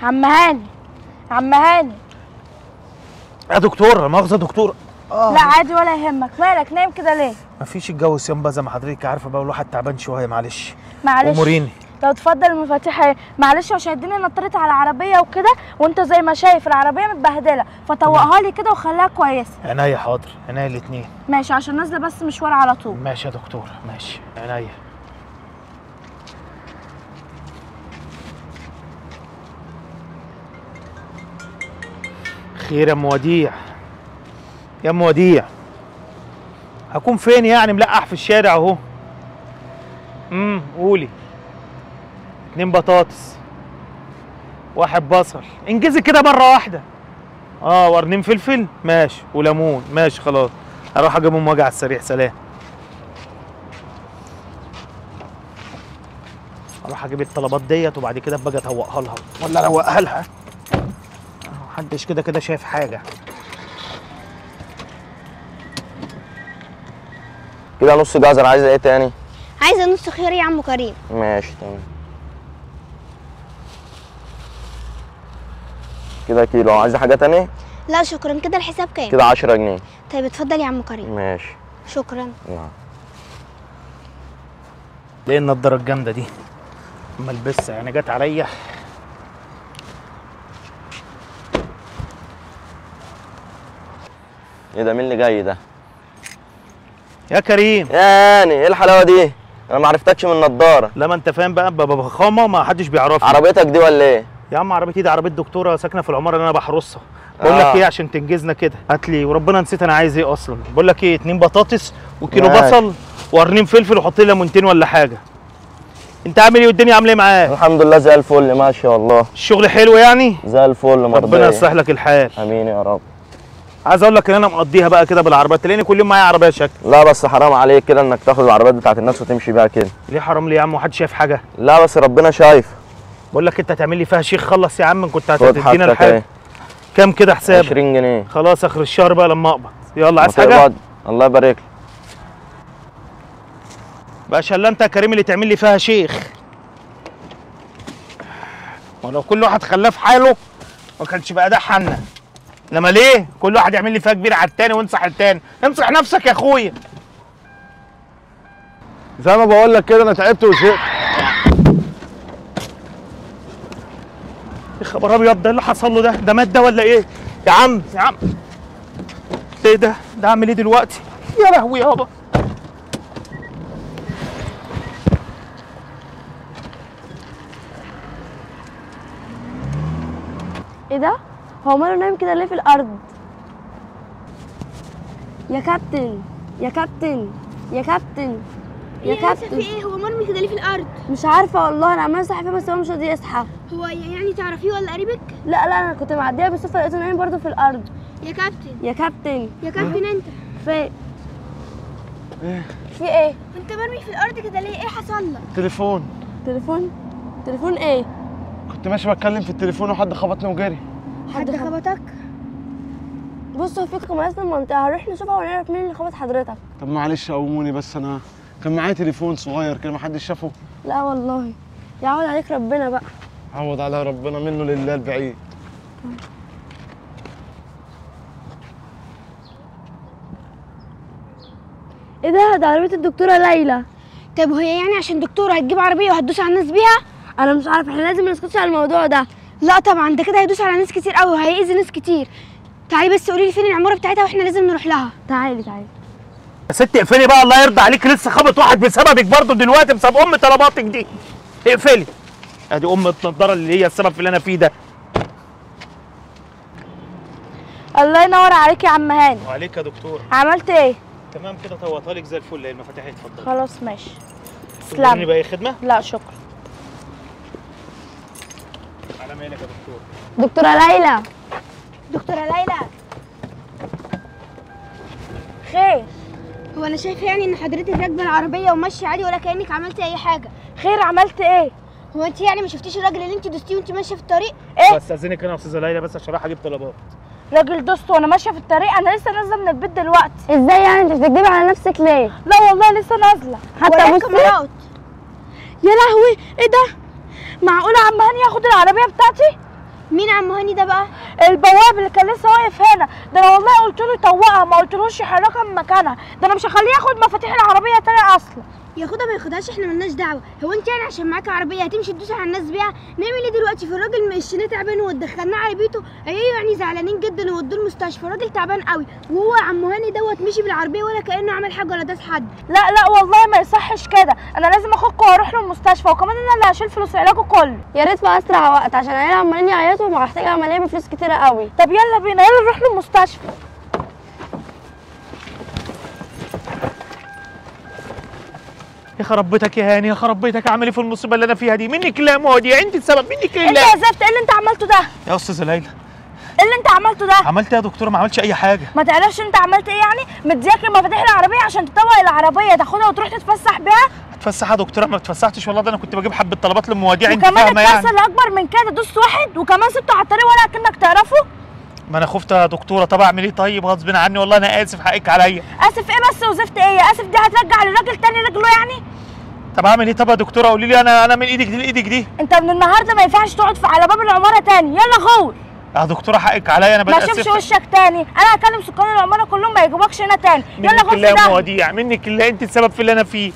عم هاني، عم هاني. يا دكتور، لا مؤاخذة دكتور. لا عادي ولا يهمك. مالك نايم كده ليه؟ مفيش الجو صيام بقى زي ما حضرتك عارفه بقى، والواحد تعبان شويه. معلش معلش. اموريني. لو تفضل المفاتيح ايه؟ معلش عشان الدنيا نطرت على العربيه وكده، وانت زي ما شايف العربيه متبهدله، فطوقها لي كده وخليها كويسه. عينيا حاضر، عينيا الاثنين. ماشي، عشان نازله بس مشوار على طول. ماشي يا دكتور، ماشي عينيا. خير يا ام وديع، يا ام وديع. هكون فين يعني؟ ملقح في الشارع اهو. قولي. 2 بطاطس، 1 بصل، انجزي كده مره واحده. وقرنين فلفل، ماشي، وليمون، ماشي خلاص. هروح اجيبهم واجي على السريع. سلام. اروح اجيب الطلبات ديت وبعد كده باجي اتوقها لها ولا اروقها لها. محدش كده شايف حاجه. كده نص جزر. عايزه ايه تاني؟ عايزه نص خيار يا عم كريم. ماشي تمام. كده كيلو. عايزه حاجه تانية؟ لا شكرا. كده الحساب كام؟ كده 10 جنيه. طيب اتفضل يا عم كريم. ماشي شكرا. نعم. ليه النضاره الجامده دي؟ اما البسها يعني جت عليا. ايه ده؟ مين اللي جاي ده؟ يا كريم. يعني ايه الحلاوه دي؟ انا ما عرفتكش من النضاره. لا ما انت فاهم بقى، بفخامه ما حدش بيعرفني. عربيتك دي ولا ايه؟ يا عم عربيتي دي عربيه دكتوره ساكنه في العماره اللي انا بحرسها. بقول لك ايه عشان تنجزنا كده، هات لي وربنا نسيت انا عايز ايه اصلا. بقول لك ايه، 2 بطاطس وكيلو بصل وقرنين فلفل وحط لي ليمونتين ولا حاجه. انت عامل ايه والدنيا عامله ايه معاك؟ الحمد لله زي الفل ما شاء الله. الشغل حلو يعني؟ زي الفل مرضيه. ربنا يصلح لك الحال. امين يا رب. عايز اقول لك ان انا مقضيها بقى كده بالعربيات، تلاقيني كل يوم معايا عربيه شكل. لا بس حرام عليك كده انك تاخد العربيات بتاعت الناس وتمشي بيها كده. ليه حرام ليه يا عم؟ وحد شايف حاجه؟ لا بس ربنا شايف. بقول لك انت هتعمل لي فيها شيخ. خلص يا عم، كنت هتدينا الحاجه. ايه؟ كام كده حساب؟ 20 جنيه. خلاص اخر الشهر بقى لما اقبض. يلا عايز حاجه؟ الله يبارك لك. بقى شلا انت يا كريم اللي تعمل لي فيها شيخ. ولو كل واحد خلاه في حاله ما كانش بقى ده حالنا. انما ليه كل واحد يعمل لي فيها كبير على التاني وينصح التاني؟ انصح نفسك يا اخويا. زي ما بقول لك كده انا تعبت وزهقت. يا خبر ابيض، ده اللي حصل له ده مات ده ولا ايه؟ يا عم يا عم، ايه ده؟ ده اعمل ايه دلوقتي؟ يا لهوي يابا. ايه ده؟ هو ماله نايم كده ليه في الارض؟ يا كابتن يا كابتن يا كابتن يا كابتن. في ايه؟ هو مرمي كده ليه في الارض؟ مش عارفه والله، انا عماله اصحى فيه بس هو مش راضي يصحى. هو يعني تعرفيه ولا قريبك؟ لا انا كنت معديه بالصدفه لقيته نايم برضه في الارض. يا كابتن يا كابتن يا كابتن انت في في ايه؟ انت مرمي في الارض كده ليه؟ ايه حصل لك؟ تليفون. تليفون ايه؟ كنت ماشي بتكلم في التليفون وحد خبطني وجري. حد خبطك؟ بصوا في كاميرات المنطقه، هنروح نشوفها ونعرف مين اللي خبط حضرتك. طب معلش قوموني بس، انا كان معايا تليفون صغير كده محدش شافه. لا والله، يعود عليك ربنا بقى. عوض على ربنا، منه لله البعيد. ايه ده عربيه الدكتوره ليلى. طب وهي يعني عشان دكتوره هتجيب عربيه وهتدوس على الناس بيها؟ انا مش عارفه، احنا لازم نسكتش على الموضوع ده. لا طبعا، ده كده هيدوس على ناس كتير قوي وهيأذي ناس كتير. تعالي بس قولي لي فين العماره بتاعتها واحنا لازم نروح لها. تعالي يا ست اقفلي بقى، الله يرضى عليك. لسه خبط واحد بسببك برضه دلوقتي، بسبب طلباتك دي. اقفلي. ادي النضاره اللي هي السبب في اللي انا فيه ده. الله ينور عليك يا عم هاني. وعليك يا دكتور. عملت ايه؟ تمام كده، طوطها لك زي الفل. المفاتيح اتفضل. خلاص ماشي. تسلمي بقى. اي خدمه؟ لا شكرا. على مالك يا دكتور. دكتوره ليلى. دكتوره ليلى. خير. هو انا شايفه يعني ان حضرتك راكبه العربيه وماشيه عادي ولا كانك عملتي اي حاجه. خير عملت ايه؟ هو انت يعني ما شفتيش الراجل اللي انت دوستيه وانت ماشيه في الطريق؟ ايه؟ بستاذنك انا يا استاذه ليلى بس عشان رايح اجيب طلبات. راجل دوست وانا ماشيه في الطريق؟ انا لسه نازله من البيت دلوقتي. ازاي يعني؟ انت بتكدبي على نفسك ليه؟ لا والله لسه نازله. حتى بصي. يا لهوي ايه ده؟ معقوله عم هاني ياخد العربيه بتاعتي؟ مين عم هاني ده بقى؟ البواب اللي كان لسه واقف هنا ده، انا والله قلت له يطوقها، ما قلتلوش يحركها من مكانها، ده انا مش هخليه ياخد مفاتيح العربيه تاني اصلا. ياخدها ما ياخدهاش احنا ملناش دعوه. هو انت يعني عشان معاكي عربيه هتمشي تدوسي على الناس بيها؟ نعمل ايه دلوقتي في الراجل مشيناه تعبان ودخلناه على بيته؟ ايوه يعني زعلانين جدا وودوه المستشفى، الراجل تعبان قوي، وهو عم هاني دوت مشي بالعربيه ولا كانه عمل حاجه ولا داس حد. لا لا والله ما يصحش كده، انا لازم اخدكم واروح له المستشفى، وكمان انا اللي هشيل فلوس علاجه كله. يا ريت في اسرع وقت عشان العيال عمالين يعيطوا ومحتاجه عمليه بفلوس كتيره قوي. طب يلا بينا، يلا نروح له المستشفى. يا خرب بيتك يا هاني، يا خرب بيتك، اعمل ايه في المصيبه اللي انا فيها دي؟ منك لا مواضيع، انت السبب، منك انت لا. يا زفت، ايه اللي انت عملته ده؟ يا استاذه ليلى، ايه اللي انت عملته ده؟ عملت ايه يا دكتوره؟ ما عملتش اي حاجه. ما تعرفش انت عملت ايه يعني؟ مدياك مفاتيح العربيه عشان تطوق العربيه تاخدها وتروح تتفسح بيها؟ اتفسح يا دكتوره؟ ما اتفسحتش والله، ده انا كنت بجيب حبه طلبات للمواضيع، انت وكمان فاهمه يعني. الكارثه اللي اكبر من كده، دوست واحد وكمان سبته على الطريق ولا كأنك تعرفه. ما انا خفت يا دكتوره. طب اعمل ايه؟ طيب غصب عني والله، انا اسف، حقك عليا. اسف ايه بس وزفت ايه؟ اسف دي هترجع للراجل تاني رجله يعني؟ طب اعمل ايه؟ طب يا دكتوره قولي لي، انا من ايدك دي لايدك دي. انت من النهارده ما ينفعش تقعد على باب العماره تاني، يلا غور. يا دكتوره حقك عليا، انا ما بتاسف. اشوفش وشك تاني، انا هكلم سكان العماره كلهم ما يجيبوكش هنا تاني، يلا منك غور الله في يا ده. مواضيع، منك الله، انت السبب في اللي انا فيه.